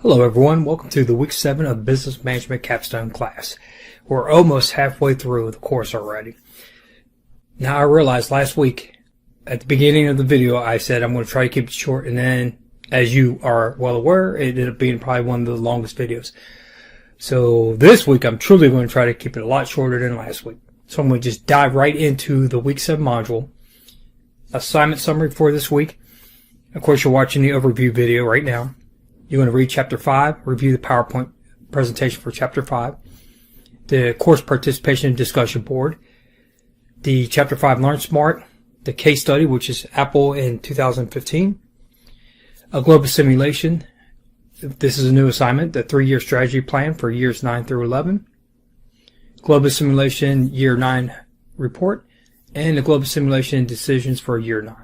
Hello everyone, welcome to the week 7 of Business Management Capstone class. We're almost halfway through the course already. Now I realized last week at the beginning of the video I said I'm going to try to keep it short, and then as you are well aware it ended up being probably one of the longest videos. So this week I'm truly going to try to keep it a lot shorter than last week. So I'm going to just dive right into the week 7 module. Assignment summary for this week. Of course you're watching the overview video right now. You're going to read Chapter 5, review the PowerPoint presentation for Chapter 5, the course participation and discussion board, the Chapter 5 Learn Smart, the case study, which is Apple in 2015, a global simulation. This is a new assignment, the 3-year strategy plan for years 9 through 11, global simulation year 9 report, and the global simulation decisions for year 9.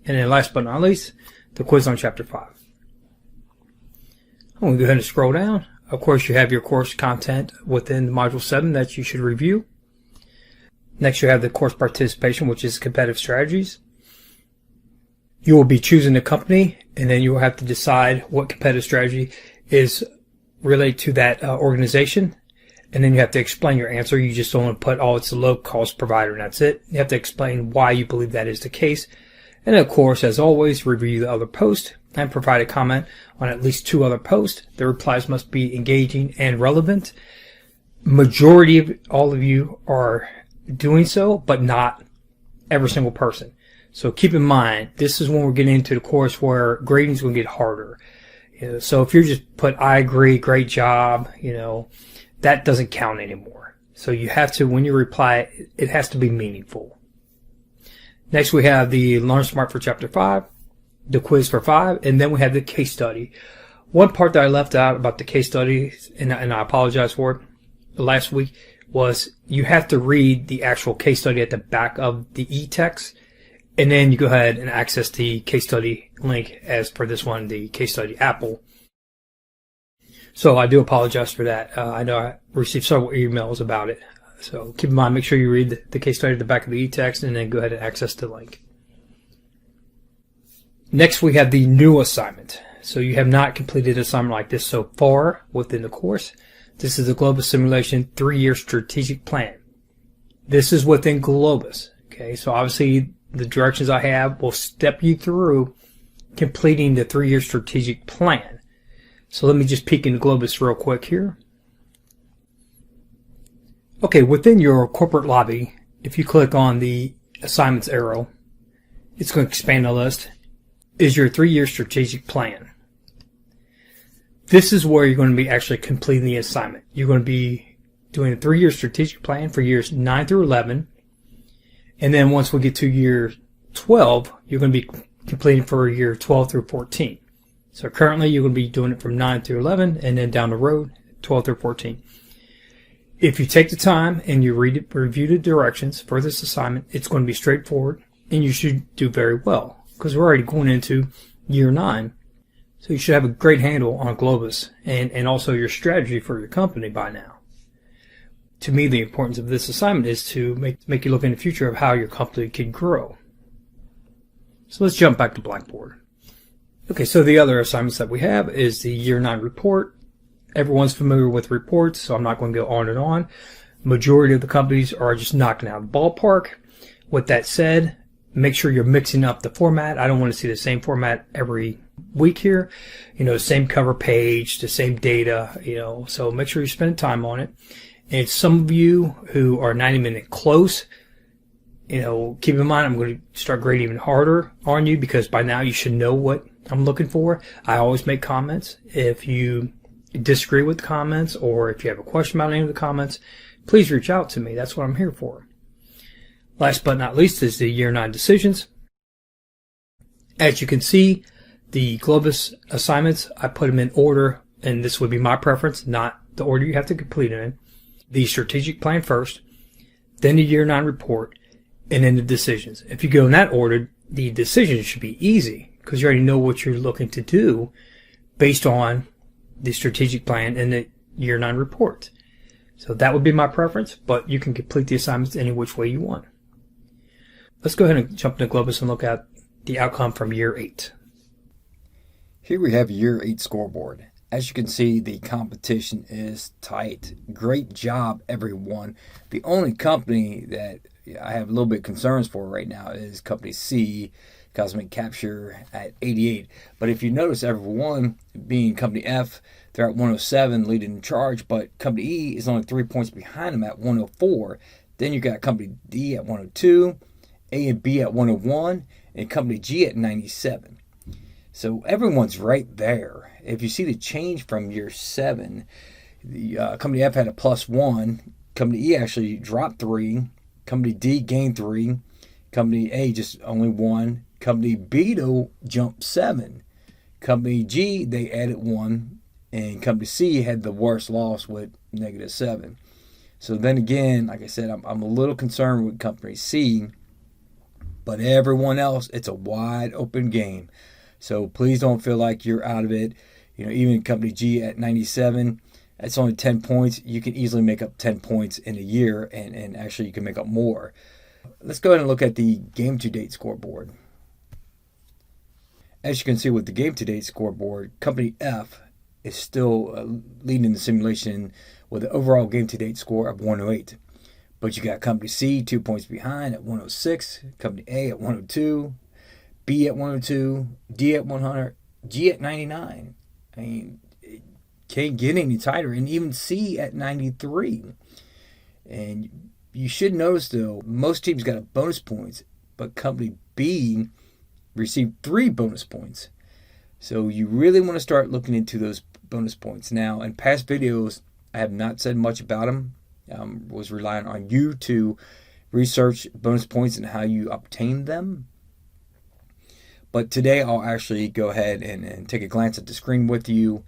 And then last but not least, the quiz on Chapter 5. I'm going to go ahead and scroll down. Of course, you have your course content within Module 7 that you should review. Next, you have the course participation, which is competitive strategies. You will be choosing a company, and then you will have to decide what competitive strategy is related to that organization. And then you have to explain your answer. You just don't want to put, oh, it's a low-cost provider, and that's it. You have to explain why you believe that is the case. And of course, as always, review the other post and provide a comment on at least 2 other posts. The replies must be engaging and relevant. Majority of all of you are doing so, but not every single person. So keep in mind, this is when we're getting into the course where grading is going to get harder. So if you're just put, I agree, great job, that doesn't count anymore. So you have to, when you reply, it has to be meaningful. Next, we have the Learn Smart for Chapter 5, the quiz for 5, and then we have the case study. One part that I left out about the case study, and I apologize for it, last week, was you have to read the actual case study at the back of the e-text, and then you go ahead and access the case study link as for this one, the case study Apple. So I do apologize for that. I know I received several emails about it. So keep in mind, make sure you read the case study at the back of the e-text and then go ahead and access the link. Next, we have the new assignment. So you have not completed an assignment like this so far within the course. This is the Global Simulation 3-year strategic plan. This is within Globus. Okay, so obviously the directions I have will step you through completing the 3-year strategic plan. So let me just peek into Globus real quick here. Okay, within your corporate lobby, if you click on the assignments arrow, it's going to expand the list, is your 3-year strategic plan. This is where you're going to be actually completing the assignment. You're going to be doing a 3-year strategic plan for years 9 through 11. And then once we get to year 12, you're going to be completing for year 12 through 14. So currently you're going to be doing it from 9 through 11 and then down the road, 12 through 14. If you take the time and you review the directions for this assignment, it's going to be straightforward and you should do very well because we're already going into year 9. So you should have a great handle on Globus and also your strategy for your company by now. To me, the importance of this assignment is to make you look in the future of how your company can grow. So let's jump back to Blackboard. Okay, so the other assignments that we have is the year 9 report. Everyone's familiar with reports, so I'm not going to go on and on. Majority of the companies are just knocking out the ballpark. With that said, make sure you're mixing up the format. I don't want to see the same format every week here. Same cover page, the same data, so make sure you're spending time on it. And some of you who are 90-minute close, keep in mind I'm going to start grading even harder on you because by now you should know what I'm looking for. I always make comments. If you disagree with the comments or if you have a question about any of the comments, please reach out to me. That's what I'm here for. Last but not least is the year 9 decisions. As you can see, the Globus assignments, I put them in order, and this would be my preference, not the order you have to complete it in. The strategic plan first, then the year 9 report, and then the decisions. If you go in that order, the decisions should be easy because you already know what you're looking to do based on the strategic plan and the year 9 report. So that would be my preference, but you can complete the assignments any which way you want. Let's go ahead and jump into Globus and look at the outcome from year 8. Here we have year 8 scoreboard. As you can see, the competition is tight. Great job, everyone. The only company that I have a little bit concerns for right now is Company C, Cosmic Capture at 88. But if you notice, everyone being Company F, they're at 107, leading the charge. But Company E is only 3 points behind them at 104. Then you got Company D at 102, A and B at 101, and Company G at 97. So everyone's right there. If you see the change from year 7, the Company F had a +1. Company E actually dropped 3. Company D gained 3. Company A just only 1. Company B, though, jumped 7. Company G, they added 1. And Company C had the worst loss with -7. So then again, like I said, I'm a little concerned with Company C. But everyone else, it's a wide open game. So please don't feel like you're out of it. Even Company G at 97, that's only 10 points. You can easily make up 10 points in a year, and actually you can make up more. Let's go ahead and look at the game-to-date scoreboard. As you can see with the game-to-date scoreboard, Company F is still leading the simulation with an overall game-to-date score of 108. But you got Company C 2 points behind at 106, Company A at 102, B at 102, D at 100, G at 99. I mean, it can't get any tighter. And even C at 93. And you should notice, though, most teams got a bonus points, but Company B received 3 bonus points. So you really want to start looking into those bonus points. Now, in past videos, I have not said much about them. Was relying on you to research bonus points and how you obtain them. But today I'll actually go ahead and take a glance at the screen with you,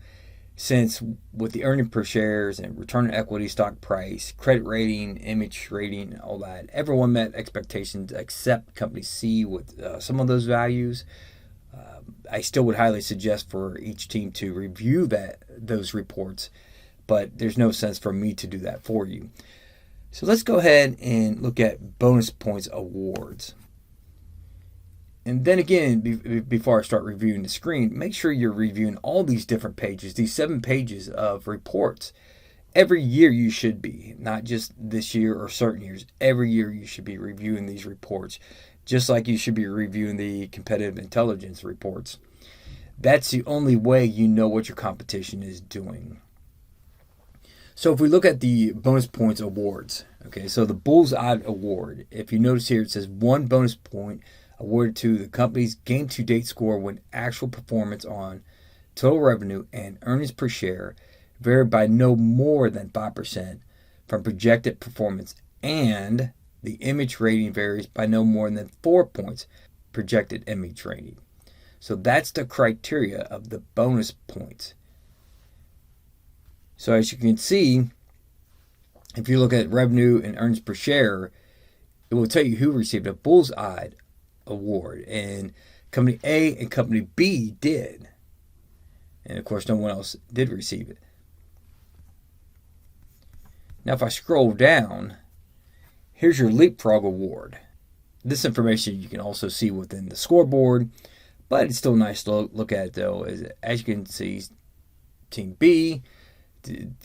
since with the earning per shares and return on equity, stock price, credit rating, image rating, all that, everyone met expectations except Company C with some of those values. I still would highly suggest for each team to review those reports, but there's no sense for me to do that for you. So let's go ahead and look at bonus points awards. And then again, before I start reviewing the screen, make sure you're reviewing all these different pages, these 7 pages of reports. Every year you should be, not just this year or certain years. Every year you should be reviewing these reports, just like you should be reviewing the competitive intelligence reports. That's the only way you know what your competition is doing. So if we look at the bonus points awards, okay, so the Bullseye Award, if you notice here, it says 1 bonus point awarded to the company's game-to-date score when actual performance on total revenue and earnings per share varied by no more than 5% from projected performance, and the image rating varies by no more than 4 points projected image rating. So that's the criteria of the bonus points. So as you can see, if you look at revenue and earnings per share, it will tell you who received a Bullseye Award, and Company A and Company B did, and of course no one else did receive it. Now if I scroll down, here's your Leapfrog Award. This information you can also see within the scoreboard, but it's still nice to look at, though. As you can see, Team B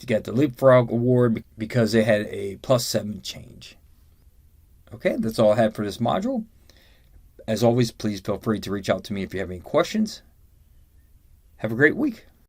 got the Leapfrog Award because they had a +7 change. Okay, that's all I had for this module. As always, please feel free to reach out to me if you have any questions. Have a great week.